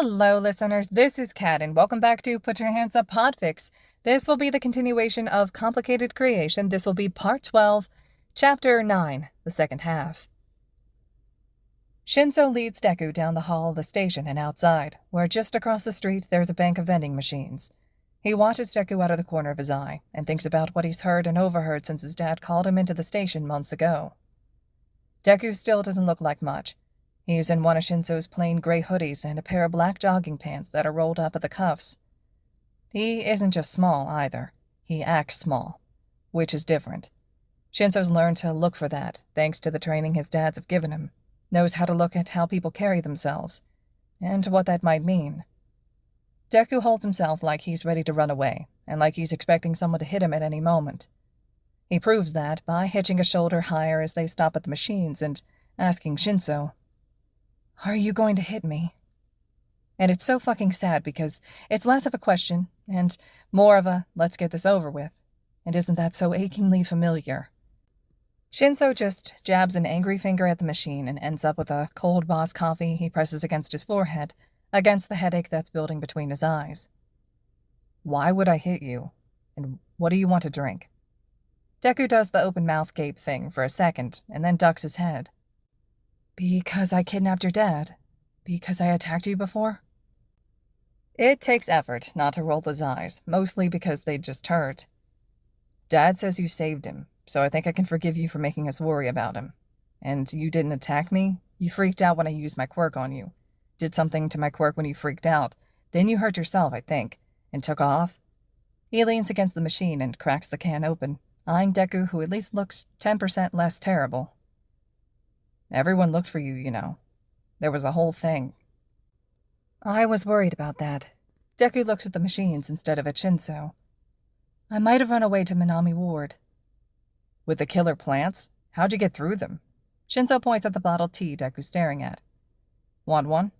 Hello, listeners. This is Kat, and welcome back to Put Your Hands Up Podfic. This will be the continuation of Complicated Creation. This will be Part 12, Chapter 9, the second half. Shinso leads Deku down the hall of the station and outside, where just across the street there's a bank of vending machines. He watches Deku out of the corner of his eye and thinks about what he's heard and overheard since his dad called him into the station months ago. Deku still doesn't look like much. He's in one of Shinso's plain gray hoodies and a pair of black jogging pants that are rolled up at the cuffs. He isn't just small, either. He acts small, which is different. Shinso's learned to look for that, thanks to the training his dads have given him. Knows how to look at how people carry themselves, and what that might mean. Deku holds himself like he's ready to run away, and like he's expecting someone to hit him at any moment. He proves that by hitching a shoulder higher as they stop at the machines and asking Shinso, "Are you going to hit me?" And it's so fucking sad because it's less of a question and more of a let's get this over with. And isn't that so achingly familiar? Shinso just jabs an angry finger at the machine and ends up with a cold boss coffee he presses against his forehead, against the headache that's building between his eyes. "Why would I hit you? And what do you want to drink?" Deku does the open mouth gape thing for a second and then ducks his head. "Because I kidnapped your dad? Because I attacked you before?" It takes effort not to roll his eyes, mostly because they just hurt. "Dad says you saved him, so I think I can forgive you for making us worry about him. And you didn't attack me? You freaked out when I used my quirk on you. Did something to my quirk when you freaked out. Then you hurt yourself, I think, and took off." He leans against the machine and cracks the can open, eyeing Deku, who at least looks 10% less terrible. "Everyone looked for you, you know. There was a whole thing." "I was worried about that." Deku looks at the machines instead of at Shinso. "I might have run away to Minami Ward." "With the killer plants? How'd you get through them?" Shinso points at the bottled tea Deku's staring at. "Want one?"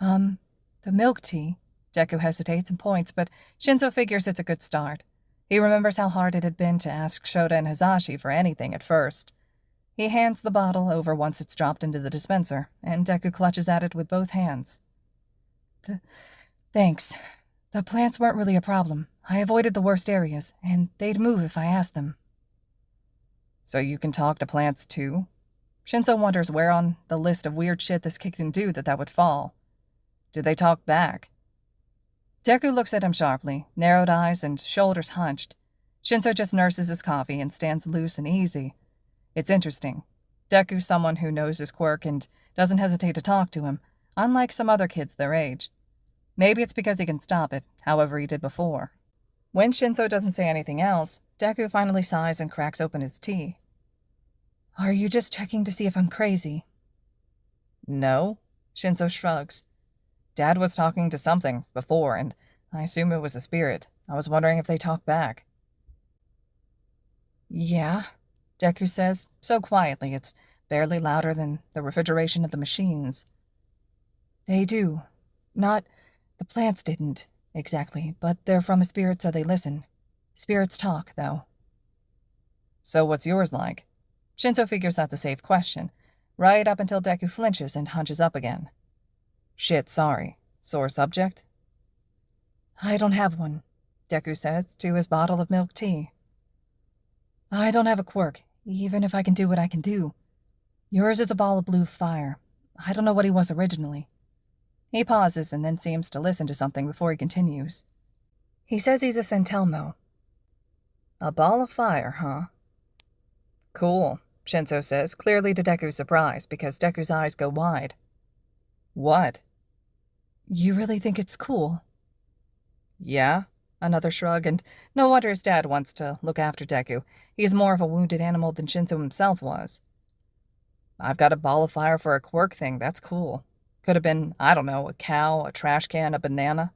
The milk tea." Deku hesitates and points, but Shinso figures it's a good start. He remembers how hard it had been to ask Shota and Hisashi for anything at first. He hands the bottle over once it's dropped into the dispenser, and Deku clutches at it with both hands. Thanks. The plants weren't really a problem. I avoided the worst areas, and they'd move if I asked them." "So you can talk to plants too?" Shinso wonders where on the list of weird shit this kid can do that would fall. "Do they talk back?" Deku looks at him sharply, narrowed eyes and shoulders hunched. Shinso just nurses his coffee and stands loose and easy. It's interesting. Deku's someone who knows his quirk and doesn't hesitate to talk to him, unlike some other kids their age. Maybe it's because he can stop it, however he did before. When Shinso doesn't say anything else, Deku finally sighs and cracks open his tea. "Are you just checking to see if I'm crazy?" "No," Shinso shrugs. "Dad was talking to something before, and I assume it was a spirit. I was wondering if they talk back." "Yeah," Deku says, so quietly it's barely louder than the refrigeration of the machines. "They do. Not... the plants didn't, exactly, but they're from a spirit so they listen. Spirits talk, though." "So what's yours like?" Shinso figures that's a safe question, right up until Deku flinches and hunches up again. "Shit, sorry. Sore subject?" "I don't have one," Deku says to his bottle of milk tea. "I don't have a quirk, even if I can do what I can do. Yours is a ball of blue fire. I don't know what he was originally." He pauses and then seems to listen to something before he continues. "He says he's a Centelmo." "A ball of fire, huh?" "Cool," Shinso says, clearly to Deku's surprise, because Deku's eyes go wide. "What?" "You really think it's cool?" "Yeah." Another shrug, and no wonder his dad wants to look after Deku. He's more of a wounded animal than Shinso himself was. "I've got a ball of fire for a quirk thing, that's cool. Could have been, I don't know, a cow, a trash can, a banana."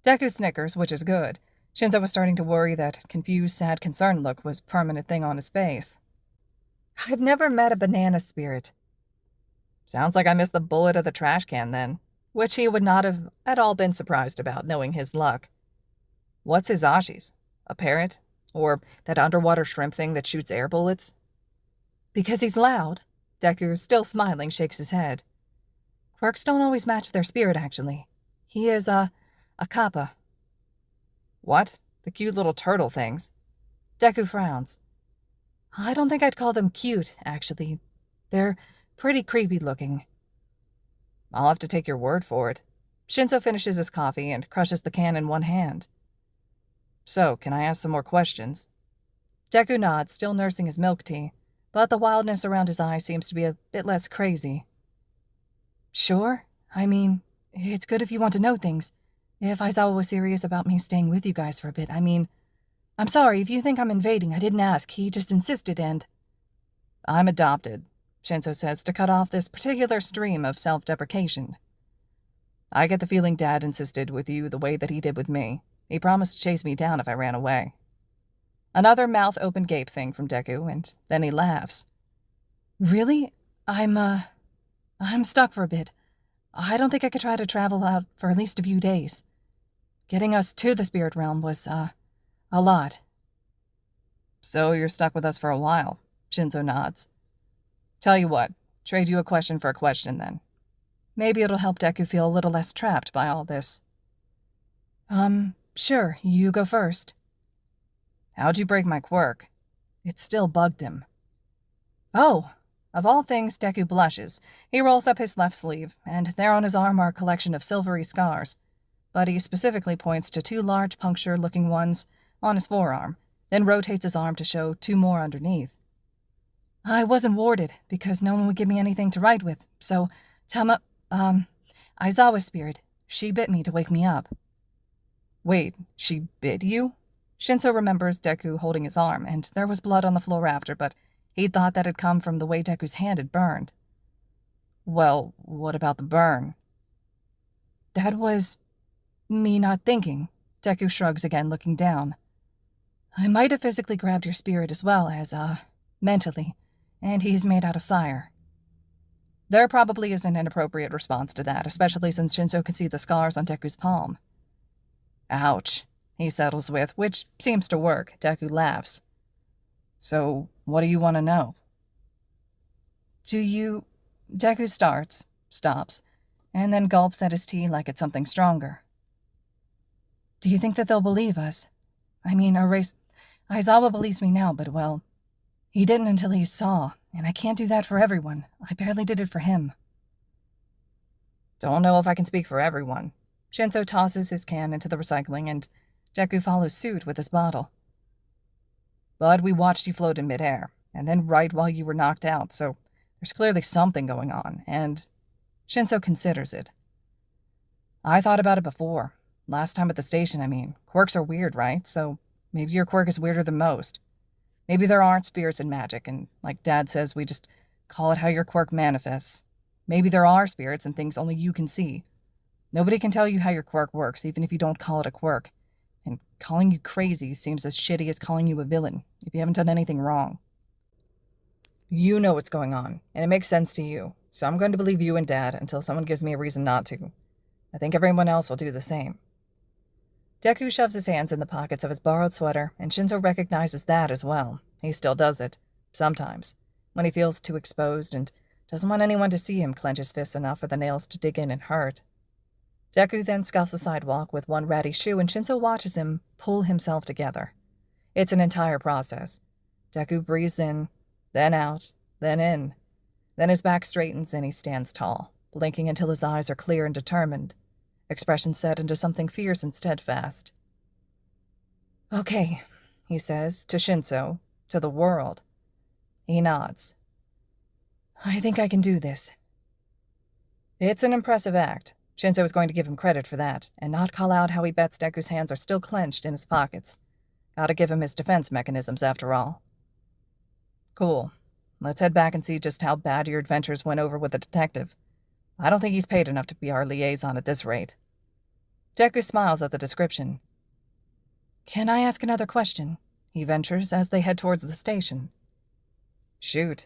Deku snickers, which is good. Shinso was starting to worry that confused, sad concern look was a permanent thing on his face. "I've never met a banana spirit." "Sounds like I missed the bullet of the trash can then," which he would not have at all been surprised about, knowing his luck. "What's Hisashi's? A parrot? Or that underwater shrimp thing that shoots air bullets?" "Because he's loud." Deku, still smiling, shakes his head. Quirks don't always match their spirit, actually. He is, a kappa." "What? The cute little turtle things?" Deku frowns. "I don't think I'd call them cute, actually. They're pretty creepy looking." "I'll have to take your word for it." Shinso finishes his coffee and crushes the can in one hand. "So, can I ask some more questions?" Deku nods, still nursing his milk tea, but the wildness around his eyes seems to be a bit less crazy. "Sure. I mean, it's good if you want to know things. If Aizawa was serious about me staying with you guys for a bit, I mean, I'm sorry if you think I'm invading. I didn't ask. He just insisted and—" "I'm adopted," Shinso says to cut off this particular stream of self-deprecation. "I get the feeling Dad insisted with you the way that he did with me. He promised to chase me down if I ran away." Another mouth-open gape thing from Deku, and then he laughs. "Really? I'm stuck for a bit. I don't think I could try to travel out for at least a few days. Getting us to the spirit realm was, a lot." "So you're stuck with us for a while," Shinso nods. "Tell you what, trade you a question for a question, then. Maybe it'll help Deku feel a little less trapped by all this." Sure, you go first." "How'd you break my quirk?" It still bugged him. "Oh!" Of all things, Deku blushes. He rolls up his left sleeve, and there on his arm are a collection of silvery scars. But he specifically points to 2 large puncture-looking ones on his forearm, then rotates his arm to show 2 more underneath. "I wasn't warded, because no one would give me anything to write with, so Aizawa's spirit, she bit me to wake me up." "Wait, she bit you?" Shinso remembers Deku holding his arm, and there was blood on the floor after, but he thought that had come from the way Deku's hand had burned. "Well, what about the burn?" "That was me not thinking." Deku shrugs again, looking down. "I might have physically grabbed your spirit as well as, mentally, and he's made out of fire." There probably isn't an appropriate response to that, especially since Shinso can see the scars on Deku's palm. "Ouch," he settles with, which seems to work. Deku laughs. "So, what do you want to know?" Deku stops, and then gulps at his tea like it's something stronger. "Do you think that they'll believe us? I mean, Aizawa believes me now, but, well, he didn't until he saw, and I can't do that for everyone. I barely did it for him." "Don't know if I can speak for everyone." Shinso tosses his can into the recycling, and Deku follows suit with his bottle. "But we watched you float in midair, and then right while you were knocked out, so there's clearly something going on, and—" Shinso considers it. "I thought about it before. Last time at the station, I mean. Quirks are weird, right? So maybe your quirk is weirder than most. Maybe there aren't spirits in magic, and like Dad says, we just call it how your quirk manifests. Maybe there are spirits and things only you can see. Nobody can tell you how your quirk works, even if you don't call it a quirk. And calling you crazy seems as shitty as calling you a villain, if you haven't done anything wrong. You know what's going on, and it makes sense to you, so I'm going to believe you and Dad until someone gives me a reason not to. I think everyone else will do the same." Deku shoves his hands in the pockets of his borrowed sweater, and Shinso recognizes that as well. He still does it, sometimes, when he feels too exposed and doesn't want anyone to see him clench his fists enough for the nails to dig in and hurt. Deku then scuffs the sidewalk with one ratty shoe, and Shinso watches him pull himself together. It's an entire process. Deku breathes in, then out, then in. Then his back straightens and he stands tall, blinking until his eyes are clear and determined, expression set into something fierce and steadfast. "Okay," he says, to Shinso, to the world. He nods. "I think I can do this." It's an impressive act. Shinso is going to give him credit for that, and not call out how he bets Deku's hands are still clenched in his pockets. Gotta give him his defense mechanisms, after all. "Cool. Let's head back and see just how bad your adventures went over with the detective. I don't think he's paid enough to be our liaison at this rate." Deku smiles at the description. "Can I ask another question?" he ventures as they head towards the station. "Shoot."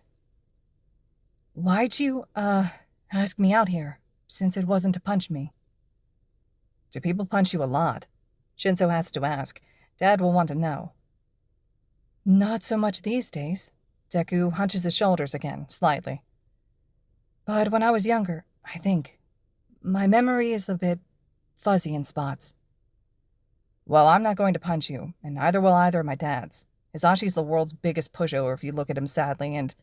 "Why'd you, ask me out here, since it wasn't to punch me?" "Do people punch you a lot?" Shinso has to ask. Dad will want to know. "Not so much these days." Deku hunches his shoulders again, slightly. "But when I was younger, I think, My memory is a bit fuzzy in spots. Well, I'm not going to punch you, and neither will either of my dads. Hisaashi's the world's biggest pushover if you look at him sadly, and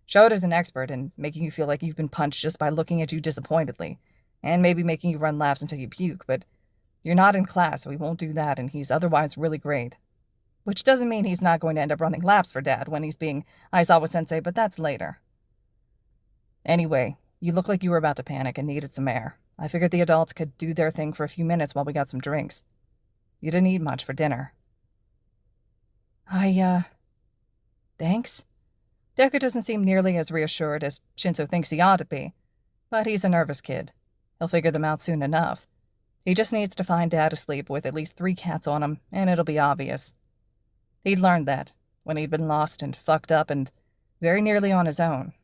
Shota's an expert in making you feel like you've been punched just by looking at you disappointedly, and maybe making you run laps until you puke, but you're not in class, so he won't do that, and he's otherwise really great. Which doesn't mean he's not going to end up running laps for Dad when he's being Aizawa-sensei, but that's later. Anyway, you look like you were about to panic and needed some air. I figured the adults could do their thing for a few minutes while we got some drinks. You didn't eat much for dinner. Thanks? Deku doesn't seem nearly as reassured as Shinso thinks he ought to be, but he's a nervous kid. He'll figure them out soon enough. He just needs to find Dad asleep with at least 3 cats on him, and it'll be obvious. He'd learned that when he'd been lost and fucked up and very nearly on his own.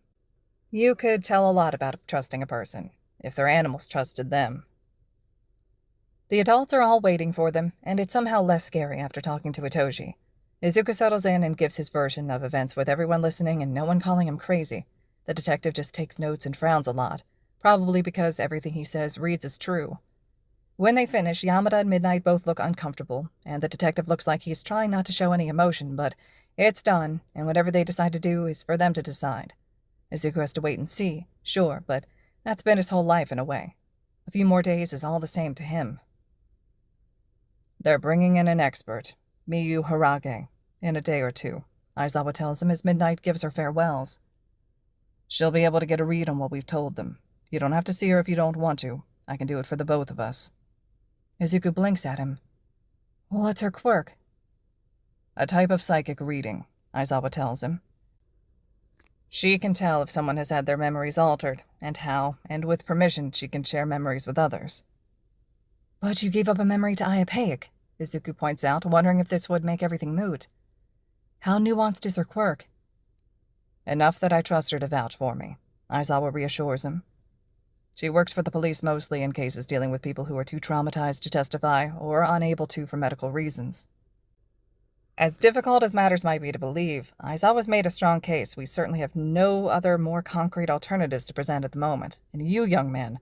You could tell a lot about trusting a person, if their animals trusted them. The adults are all waiting for them, and it's somehow less scary after talking to Itoji. Izuku settles in and gives his version of events with everyone listening and no one calling him crazy. The detective just takes notes and frowns a lot, probably because everything he says reads as true. When they finish, Yamada and Midnight both look uncomfortable, and the detective looks like he's trying not to show any emotion, but it's done, and whatever they decide to do is for them to decide. Izuku has to wait and see, sure, but that's been his whole life in a way. A few more days is all the same to him. They're bringing in an expert, Miyu Harage, in a day or 2, Aizawa tells him as Midnight gives her farewells. She'll be able to get a read on what we've told them. You don't have to see her if you don't want to. I can do it for the both of us. Izuku blinks at him. What's her quirk? A type of psychic reading, Aizawa tells him. She can tell if someone has had their memories altered, and how, and with permission, she can share memories with others. But you gave up a memory to Aizawa, Izuku points out, wondering if this would make everything moot. How nuanced is her quirk? Enough that I trust her to vouch for me, Aizawa reassures him. She works for the police mostly in cases dealing with people who are too traumatized to testify or unable to for medical reasons. As difficult as matters might be to believe, Aizawa's made a strong case. We certainly have no other more concrete alternatives to present at the moment. And you, young man,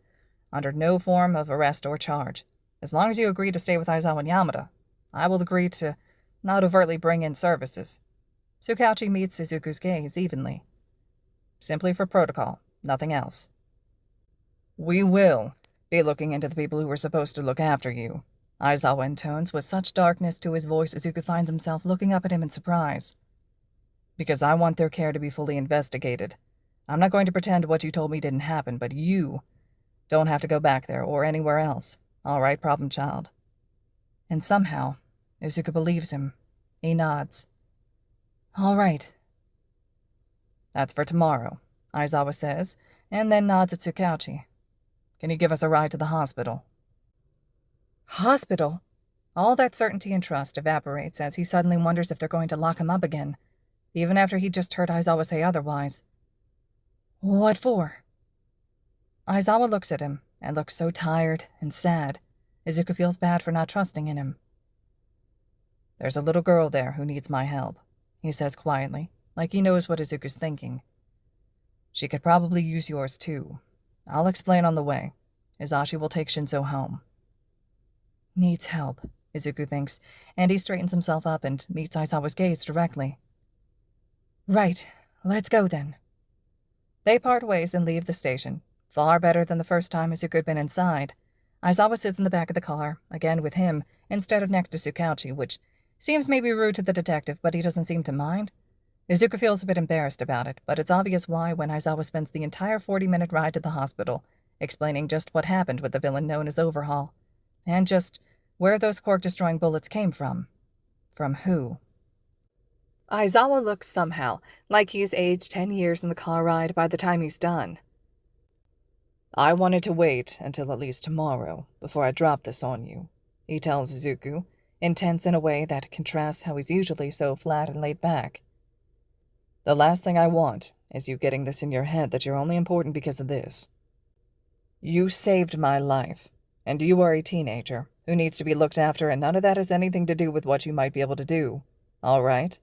under no form of arrest or charge. As long as you agree to stay with Aizawa and Yamada, I will agree to not overtly bring in services. Tsukauchi meets Izuku's gaze evenly. Simply for protocol, nothing else. We will be looking into the people who are supposed to look after you, Aizawa intones with such darkness to his voice Izuku finds himself looking up at him in surprise. Because I want their care to be fully investigated. I'm not going to pretend what you told me didn't happen, but you don't have to go back there or anywhere else. All right, problem child. And somehow, Izuku believes him. He nods. All right. That's for tomorrow, Aizawa says, and then nods at Tsukauchi. Can you give us a ride to the hospital? Hospital? All that certainty and trust evaporates as he suddenly wonders if they're going to lock him up again, even after he'd just heard Aizawa say otherwise. What for? Aizawa looks at him and looks so tired and sad. Izuku feels bad for not trusting in him. There's a little girl there who needs my help, he says quietly, like he knows what Izuku's thinking. She could probably use yours too. I'll explain on the way. Hisashi will take Shinso home. Needs help, Izuku thinks, and he straightens himself up and meets Aizawa's gaze directly. Right, let's go then. They part ways and leave the station, far better than the first time Izuku had been inside. Aizawa sits in the back of the car, again with him, instead of next to Tsukauchi, which seems maybe rude to the detective, but he doesn't seem to mind. Izuku feels a bit embarrassed about it, but it's obvious why when Aizawa spends the entire 40-minute ride to the hospital, explaining just what happened with the villain known as Overhaul, and just where those quirk-destroying bullets came from. From who? Aizawa looks somehow like he's aged 10 years in the car ride by the time he's done. I wanted to wait until at least tomorrow before I drop this on you, he tells Izuku, intense in a way that contrasts how he's usually so flat and laid back. The last thing I want is you getting this in your head that you're only important because of this. You saved my life, and you are a teenager who needs to be looked after, and none of that has anything to do with what you might be able to do. All right?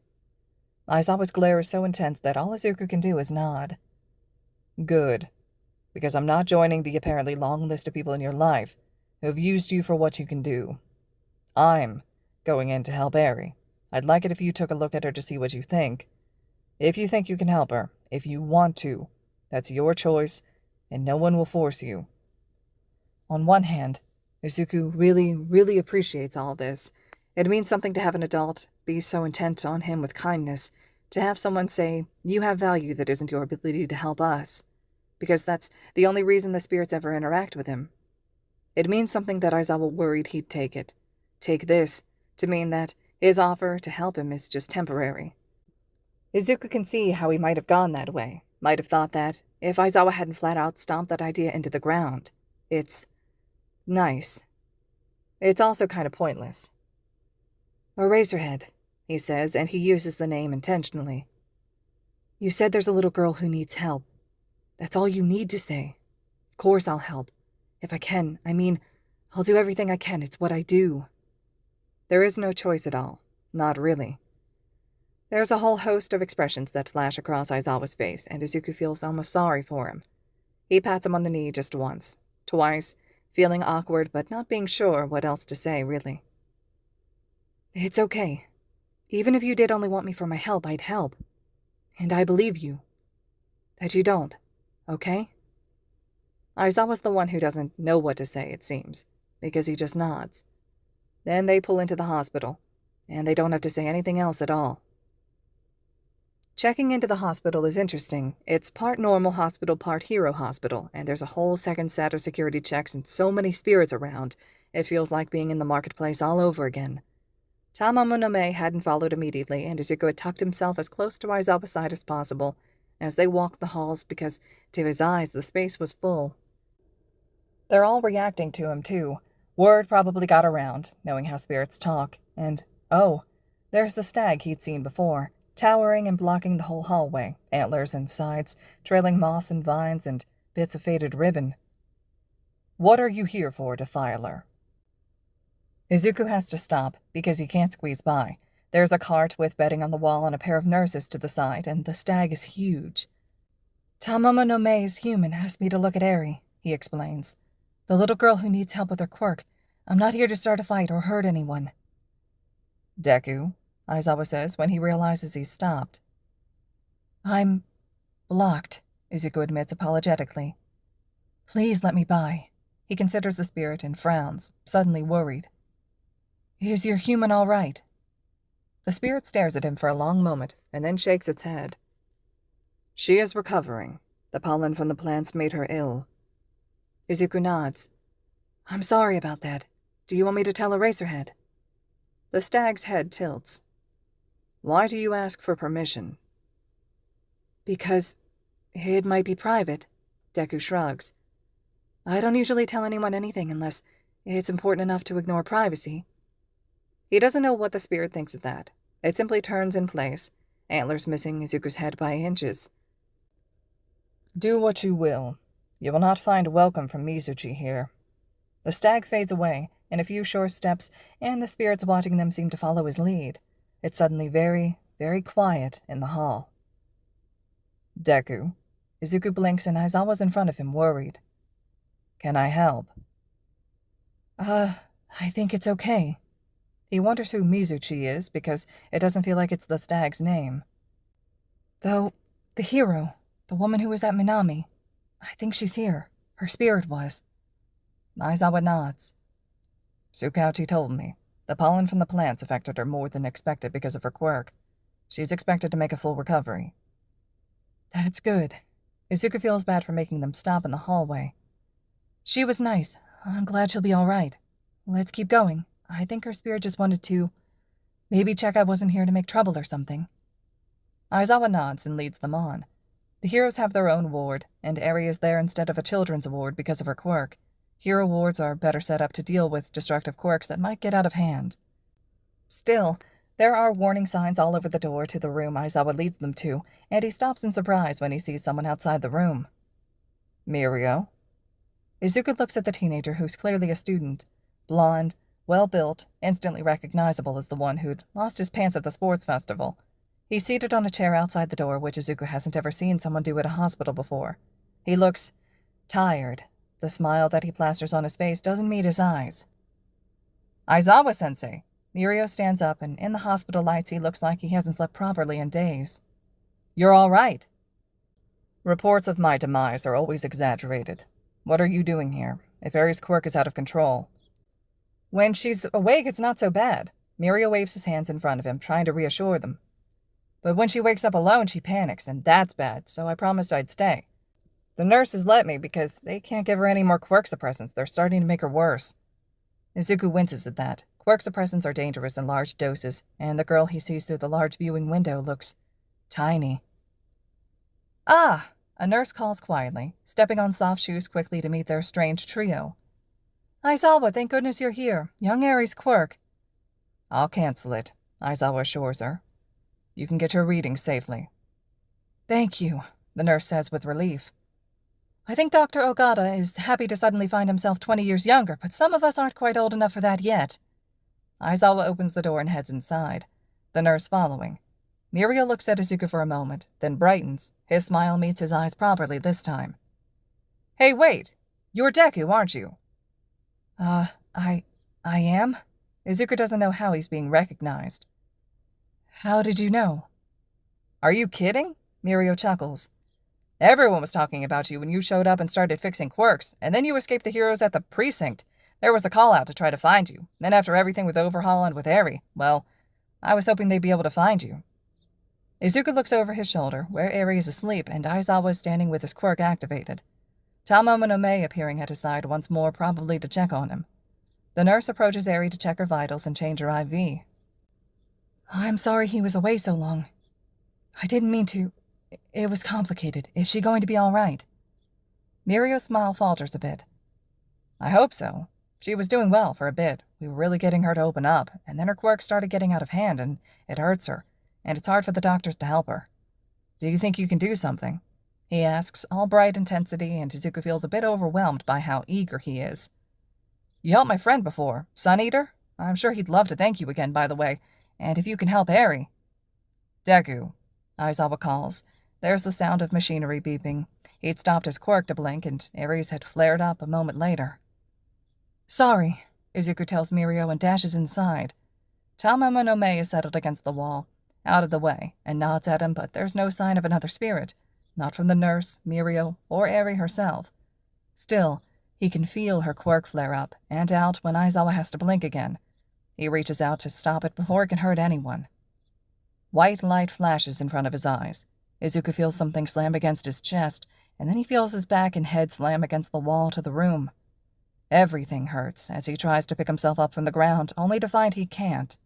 Aizawa's glare is so intense that all Izuku can do is nod. Good. because I'm not joining the apparently long list of people in your life who have used you for what you can do. I'm going in to help Eri. I'd like it if you took a look at her to see what you think. If you think you can help her, if you want to, that's your choice, and no one will force you." On one hand, Izuku really appreciates all this. It means something to have an adult be so intent on him with kindness, to have someone say, "You have value that isn't your ability to help us," because that's the only reason the spirits ever interact with him. It means something that Aizawa worried he'd take this, to mean that his offer to help him is just temporary. Izuku can see how he might have gone that way, might have thought that, if Aizawa hadn't flat out stomped that idea into the ground. It's nice. It's also kind of pointless. "Eraserhead," he says, and he uses the name intentionally. "You said there's a little girl who needs help. That's all you need to say. Of course I'll help. If I can, I'll do everything I can. It's what I do." There is no choice at all. Not really. There's a whole host of expressions that flash across Aizawa's face, and Izuku feels almost sorry for him. He pats him on the knee just once, twice, feeling awkward but not being sure what else to say, really. "It's okay. Even if you did only want me for my help, I'd help. And I believe you. That you don't, okay?" Aizawa's the one who doesn't know what to say, it seems, because he just nods. Then they pull into the hospital, and they don't have to say anything else at all. Checking into the hospital is interesting. It's part normal hospital, part hero hospital, and there's a whole second set of security checks and so many spirits around, it feels like being in the marketplace all over again. Tamamo no Mae hadn't followed immediately, and Izuku had tucked himself as close to Aizawa's side as possible as they walked the halls because, to his eyes, the space was full. They're all reacting to him, too. Word probably got around, knowing how spirits talk, and, oh, there's the stag he'd seen before, towering and blocking the whole hallway, antlers and sides, trailing moss and vines and bits of faded ribbon. "What are you here for, Defiler?" Izuku has to stop, because he can't squeeze by. There's a cart with bedding on the wall and a pair of nurses to the side, and the stag is huge. "Tamamo no Mae's human asked me to look at Eri," he explains. "The little girl who needs help with her quirk. I'm not here to start a fight or hurt anyone." "Deku," Aizawa says when he realizes he's stopped. "I'm blocked," Izuku admits apologetically. "Please let me by." He considers the spirit and frowns, suddenly worried. "Is your human all right?" The spirit stares at him for a long moment and then shakes its head. "She is recovering. The pollen from the plants made her ill." Izuku nods. "I'm sorry about that. Do you want me to tell Eraserhead?" The stag's head tilts. "Why do you ask for permission?" "Because it might be private," Deku shrugs. "I don't usually tell anyone anything unless it's important enough to ignore privacy." He doesn't know what the spirit thinks of that. It simply turns in place, antlers missing Izuku's head by inches. "Do what you will. You will not find welcome from Mizuchi here." The stag fades away in a few short steps, and the spirits watching them seem to follow his lead. It's suddenly very quiet in the hall. "Deku." Izuku blinks and Aizawa's in front of him, worried. "Can I help?" I think it's okay." He wonders who Mizuchi is, because it doesn't feel like it's the stag's name. "Though, the hero, the woman who was at Minami, I think she's here. Her spirit was." Aizawa nods. "Tsukauchi told me. The pollen from the plants affected her more than expected because of her quirk. She's expected to make a full recovery." "That's good." Izuku feels bad for making them stop in the hallway. "She was nice. I'm glad she'll be all right. Let's keep going. I think her spirit just wanted to maybe check I wasn't here to make trouble or something." Aizawa nods and leads them on. The heroes have their own ward, and Eri is there instead of a children's ward because of her quirk. Hero wards are better set up to deal with destructive quirks that might get out of hand. Still, there are warning signs all over the door to the room Aizawa leads them to, and he stops in surprise when he sees someone outside the room. "Mirio?" Izuku looks at the teenager, who's clearly a student. Blonde, well-built, instantly recognizable as the one who'd lost his pants at the sports festival. He's seated on a chair outside the door, which Izuku hasn't ever seen someone do at a hospital before. He looks Tired. The smile that he plasters on his face doesn't meet his eyes. Aizawa-sensei. Mirio stands up, and in the hospital lights he looks like he hasn't slept properly in days. You're all right. Reports of my demise are always exaggerated. What are you doing here? If Aries' quirk is out of control. When she's awake, it's not so bad. Mirio waves his hands in front of him, trying to reassure them. But when she wakes up alone, she panics, and that's bad, so I promised I'd stay. The nurses let me because they can't give her any more quirk suppressants. They're starting to make her worse. Izuku winces at that. Quirk suppressants are dangerous in large doses, and the girl he sees through the large viewing window looks tiny. Ah! A nurse calls quietly, stepping on soft shoes quickly to meet their strange trio. Aizawa, thank goodness you're here. Young Aries' quirk. I'll cancel it, Aizawa assures her. You can get your reading safely. Thank you, the nurse says with relief. I think Dr. Ogata is happy to suddenly find himself 20 years younger, but some of us aren't quite old enough for that yet. Aizawa opens the door and heads inside, the nurse following. Mirio looks at Izuku for a moment, then brightens. His smile meets his eyes properly this time. Hey, wait! You're Deku, aren't you? I am? Izuku doesn't know how he's being recognized. How did you know? Are you kidding? Mirio chuckles. Everyone was talking about you when you showed up and started fixing quirks, and then you escaped the heroes at the precinct. There was a call-out to try to find you. Then after everything with Overhaul and with Eri, well, I was hoping they'd be able to find you. Izuku looks over his shoulder, where Eri is asleep and Aizawa is standing with his quirk activated. Talmama no Mei appearing at his side once more, probably to check on him. The nurse approaches Eri to check her vitals and change her IV. I'm sorry he was away so long. I didn't mean to. It was complicated. Is she going to be all right? Mirio's smile falters a bit. I hope so. She was doing well for a bit. We were really getting her to open up, and then her quirk started getting out of hand, and it hurts her, and it's hard for the doctors to help her. Do you think you can do something? He asks, all bright intensity, and Izuku feels a bit overwhelmed by how eager he is. You helped my friend before, Sun Eater? I'm sure he'd love to thank you again, by the way, and if you can help Eri. Deku, Aizawa calls. There's the sound of machinery beeping. He'd stopped his quirk to blink, and Aries had flared up a moment later. Sorry, Izuku tells Mirio and dashes inside. Talmama no Mei is settled against the wall, out of the way, and nods at him, but there's no sign of another spirit. Not from the nurse, Mirio, or Eri herself. Still, he can feel her quirk flare up and out when Aizawa has to blink again. He reaches out to stop it before it can hurt anyone. White light flashes in front of his eyes. Izuku feels something slam against his chest, and then he feels his back and head slam against the wall to the room. Everything hurts as he tries to pick himself up from the ground, only to find he can't.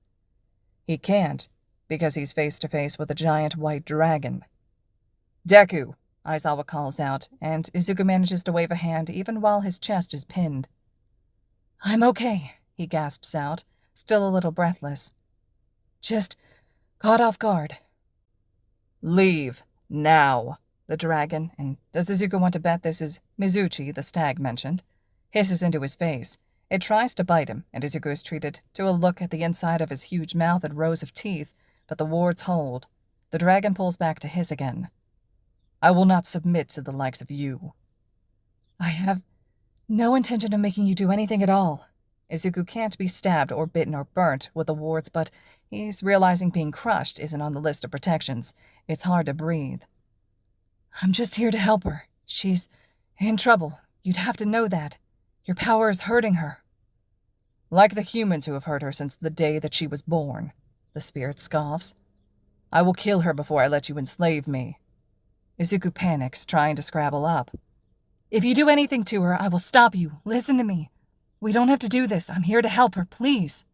He can't, because he's face to face with a giant white dragon. Deku, Aizawa calls out, and Izuku manages to wave a hand even while his chest is pinned. I'm okay, he gasps out, still a little breathless. Just caught off guard. Leave, now, the dragon, and does Izuku want to bet this is Mizuchi, the stag mentioned, hisses into his face. It tries to bite him, and Izuku is treated to a look at the inside of his huge mouth and rows of teeth, but the wards hold. The dragon pulls back to hiss again. I will not submit to the likes of you. I have no intention of making you do anything at all. Izuku can't be stabbed or bitten or burnt with the wards, but he's realizing being crushed isn't on the list of protections. It's hard to breathe. I'm just here to help her. She's in trouble. You'd have to know that. Your power is hurting her. Like the humans who have hurt her since the day that she was born, the spirit scoffs. I will kill her before I let you enslave me. Izuku panics, trying to scrabble up. If you do anything to her, I will stop you. Listen to me. We don't have to do this. I'm here to help her, please.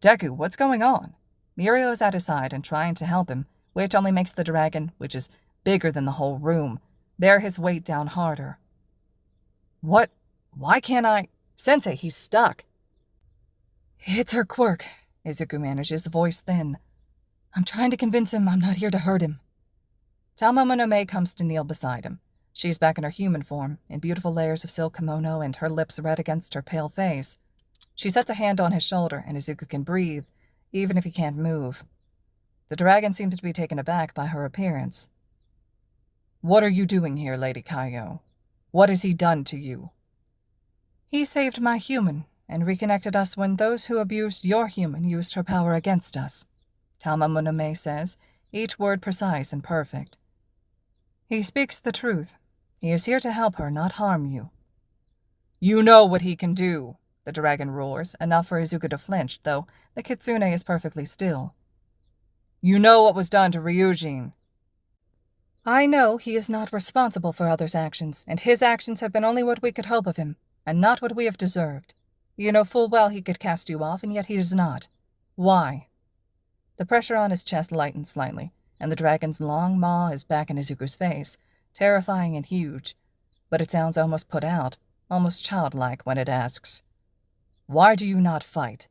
Deku, what's going on? Mirio is at his side and trying to help him, which only makes the dragon, which is bigger than the whole room, bear his weight down harder. What? Why can't I? Sensei, he's stuck. It's her quirk, Izuku manages, voice thin. I'm trying to convince him I'm not here to hurt him. Talmama no Mei comes to kneel beside him. She's back in her human form, in beautiful layers of silk kimono and her lips red against her pale face. She sets a hand on his shoulder, and Izuku can breathe, even if he can't move. The dragon seems to be taken aback by her appearance. What are you doing here, Lady Kaio? What has he done to you?" "He saved my human, and reconnected us when those who abused your human used her power against us," Tama Muname says, each word precise and perfect. "He speaks the truth. He is here to help her, not harm you." "You know what he can do," the dragon roars, enough for Izuku to flinch, though the kitsune is perfectly still. "You know what was done to Ryujin." "I know he is not responsible for others' actions, and his actions have been only what we could hope of him, and not what we have deserved. You know full well he could cast you off, and yet he does not. Why?" The pressure on his chest lightens slightly, and the dragon's long maw is back in Izuku's face, terrifying and huge, but it sounds almost put out, almost childlike when it asks, "Why do you not fight?"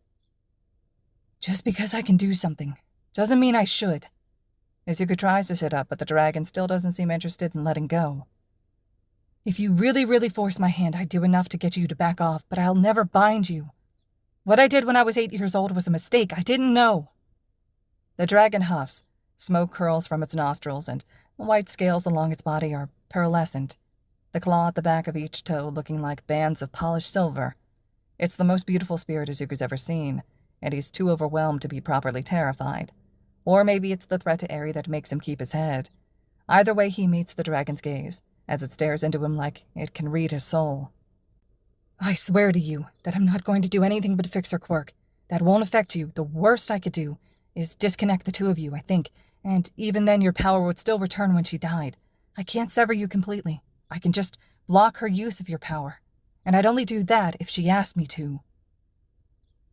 "Just because I can do something doesn't mean I should." Izuku tries to sit up, but the dragon still doesn't seem interested in letting go. "If you really, really force my hand, I'd do enough to get you to back off, but I'll never bind you. What I did when I was 8 years old was a mistake. I didn't know." The dragon huffs. Smoke curls from its nostrils, and the white scales along its body are pearlescent, the claw at the back of each toe looking like bands of polished silver. It's the most beautiful spirit Izuku's ever seen, and he's too overwhelmed to be properly terrified. Or maybe it's the threat to Eri that makes him keep his head. Either way, he meets the dragon's gaze, as it stares into him like it can read his soul. "I swear to you that I'm not going to do anything but fix her quirk. That won't affect you. The worst I could do is disconnect the two of you, I think, and even then your power would still return when she died. I can't sever you completely. I can just block her use of your power, and I'd only do that if she asked me to."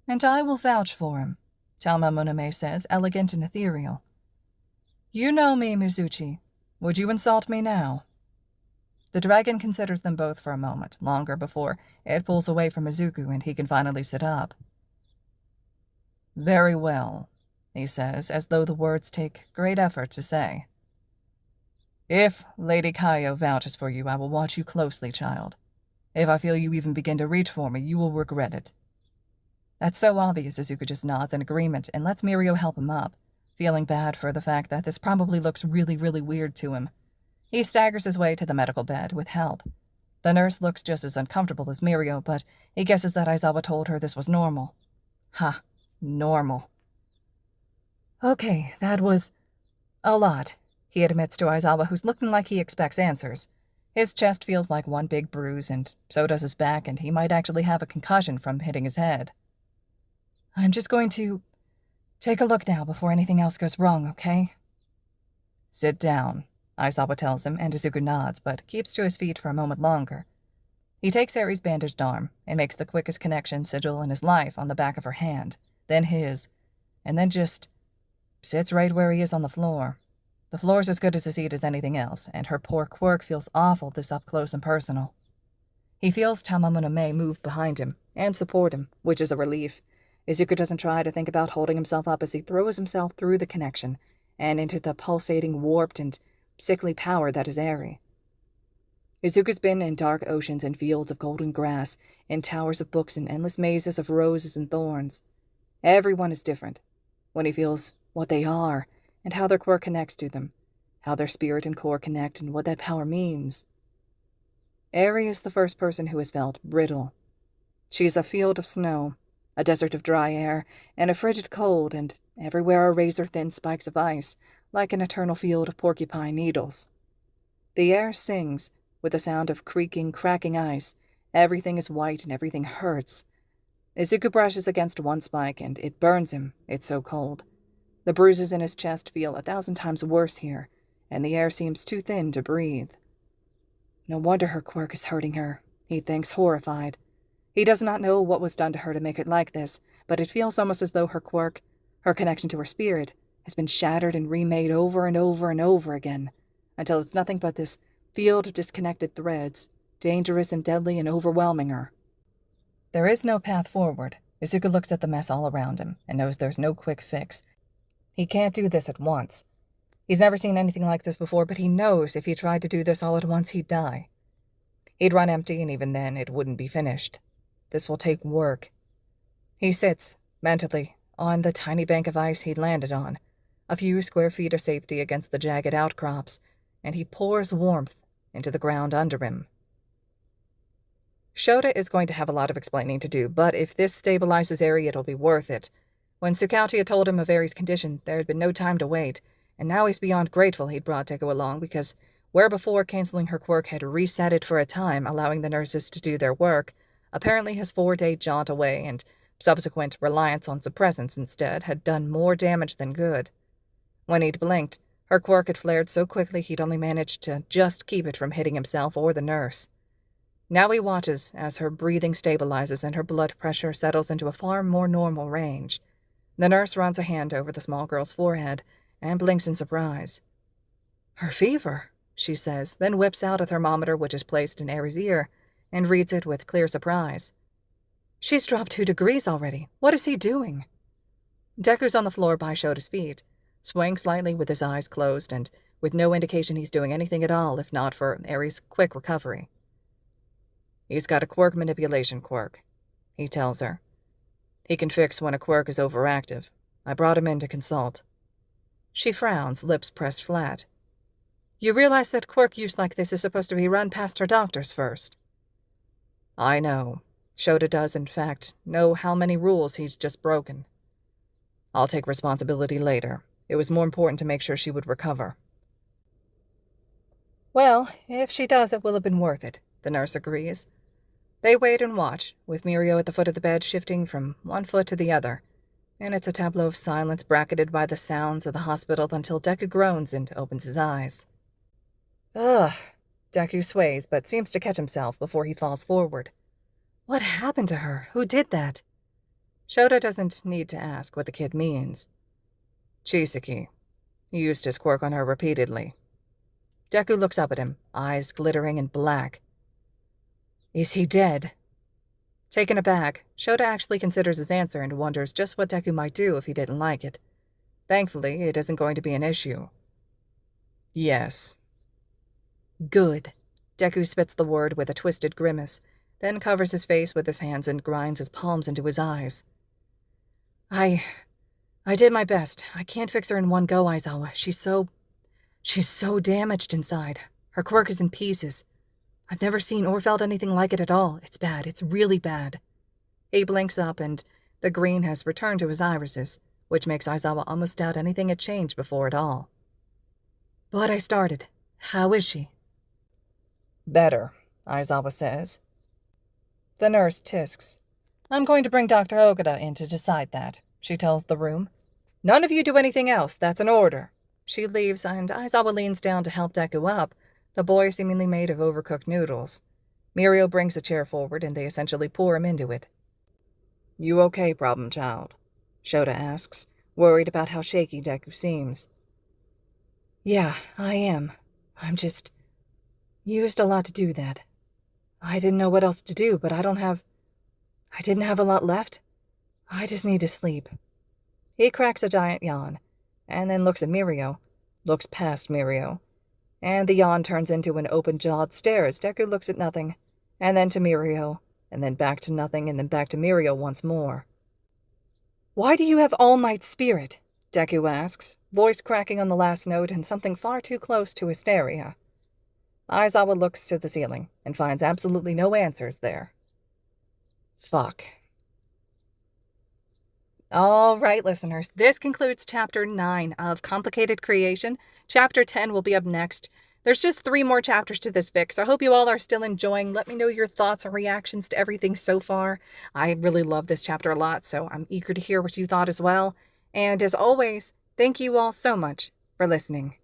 "And I will vouch for him," Tama Muname says, elegant and ethereal. "You know me, Mizuchi. Would you insult me now?" The dragon considers them both for a moment, longer before it pulls away from Izuku and he can finally sit up. "Very well," he says, as though the words take great effort to say. "If Lady Kaio vouches for you, I will watch you closely, child. If I feel you even begin to reach for me, you will regret it." That's so obvious, Izuku just nods in agreement and lets Mirio help him up, feeling bad for the fact that this probably looks really, really weird to him. He staggers his way to the medical bed with help. The nurse looks just as uncomfortable as Mirio, but he guesses that Aizawa told her this was normal. Ha, normal. "Okay, that was a lot," he admits to Aizawa, who's looking like he expects answers. His chest feels like one big bruise, and so does his back, and he might actually have a concussion from hitting his head. "I'm just going to take a look now before anything else goes wrong, okay?" "Sit down," Aizawa tells him, and Izuku nods, but keeps to his feet for a moment longer. He takes Eri's bandaged arm and makes the quickest connection sigil in his life on the back of her hand, then his, and then just sits right where he is on the floor. The floor's as good as a seat as anything else, and her poor quirk feels awful this up close and personal. He feels Tama Muname move behind him and support him, which is a relief. Izuku doesn't try to think about holding himself up as he throws himself through the connection and into the pulsating, warped, and sickly power that is Eri. Izuku's been in dark oceans and fields of golden grass, in towers of books and endless mazes of roses and thorns. Everyone is different. When he feels what they are, and how their quirk connects to them, how their spirit and core connect and what that power means. Eri is the first person who has felt brittle. She is a field of snow, a desert of dry air, and a frigid cold, and everywhere are razor-thin spikes of ice, like an eternal field of porcupine needles. The air sings, with the sound of creaking, cracking ice. Everything is white and everything hurts. Izuku brushes against one spike, and it burns him, it's so cold. The bruises in his chest feel 1,000 times worse here, and the air seems too thin to breathe. No wonder her quirk is hurting her, he thinks, horrified. He does not know what was done to her to make it like this, but it feels almost as though her quirk, her connection to her spirit, has been shattered and remade over and over and over again, until it's nothing but this field of disconnected threads, dangerous and deadly and overwhelming her. There is no path forward. Izuku looks at the mess all around him and knows there's no quick fix. He can't do this at once. He's never seen anything like this before, but he knows if he tried to do this all at once, he'd die. He'd run empty, and even then it wouldn't be finished. This will take work. He sits, mentally, on the tiny bank of ice he'd landed on, a few square feet of safety against the jagged outcrops, and he pours warmth into the ground under him. Shota is going to have a lot of explaining to do, but if this stabilizes Eri, it'll be worth it. When Tsukauchi had told him of Eri's condition, there had been no time to wait, and now he's beyond grateful he'd brought Deku along, because where before canceling her quirk had reset it for a time, allowing the nurses to do their work, apparently his 4-day jaunt away and subsequent reliance on suppressants instead had done more damage than good. When he'd blinked, her quirk had flared so quickly he'd only managed to just keep it from hitting himself or the nurse. Now he watches as her breathing stabilizes and her blood pressure settles into a far more normal range. The nurse runs a hand over the small girl's forehead and blinks in surprise. "Her fever," she says, then whips out a thermometer which is placed in Eri's ear and reads it with clear surprise. "She's dropped 2 degrees already. What is he doing?" Deku's on the floor by Shota's feet, swaying slightly with his eyes closed and with no indication he's doing anything at all if not for Eri's quick recovery. "He's got a quirk manipulation quirk," he tells her. "He can fix when a quirk is overactive. I brought him in to consult." She frowns, lips pressed flat. "You realize that quirk use like this is supposed to be run past her doctors first?" "I know. Shota does, in fact, know how many rules he's just broken. I'll take responsibility later. It was more important to make sure she would recover." "Well, if she does, it will have been worth it," the nurse agrees. They wait and watch, with Mirio at the foot of the bed shifting from one foot to the other, and it's a tableau of silence bracketed by the sounds of the hospital until Deku groans and opens his eyes. "Ugh." Deku sways, but seems to catch himself before he falls forward. "What happened to her? Who did that?" Shota doesn't need to ask what the kid means. "Chisaki. He used his quirk on her repeatedly." Deku looks up at him, eyes glittering and black. "Is he dead?" Taken aback, Shota actually considers his answer and wonders just what Deku might do if he didn't like it. Thankfully, it isn't going to be an issue. "Yes." "Good." Deku spits the word with a twisted grimace, then covers his face with his hands and grinds his palms into his eyes. I did my best. I can't fix her in one go, Aizawa. She's so damaged inside. Her quirk is in pieces. I've never seen or felt anything like it at all. It's bad. It's really bad." He blinks up, and the green has returned to his irises, which makes Aizawa almost doubt anything had changed before at all. "But I started. How is she?" "Better," Aizawa says. The nurse tisks. "I'm going to bring Dr. Ogata in to decide that," she tells the room. "None of you do anything else. That's an order." She leaves, and Aizawa leans down to help Deku up, the boy seemingly made of overcooked noodles. Mirio brings a chair forward, and they essentially pour him into it. "You okay, problem child?" Shota asks, worried about how shaky Deku seems. "Yeah, I am. I'm just used a lot to do that. I didn't know what else to do, but I didn't have a lot left. I just need to sleep." He cracks a giant yawn, and then looks at Mirio, looks past Mirio, and the yawn turns into an open-jawed stare as Deku looks at nothing, and then to Mirio, and then back to nothing, and then back to Mirio once more. "Why do you have All Might Spirit?" Deku asks, voice cracking on the last note and something far too close to hysteria. Aizawa looks to the ceiling and finds absolutely no answers there. Fuck. All right, listeners, this concludes Chapter 9 of Complicated Creation. Chapter 10 will be up next. There's just 3 more chapters to this fic, so I hope you all are still enjoying. Let me know your thoughts and reactions to everything so far. I really love this chapter a lot, so I'm eager to hear what you thought as well. And as always, thank you all so much for listening.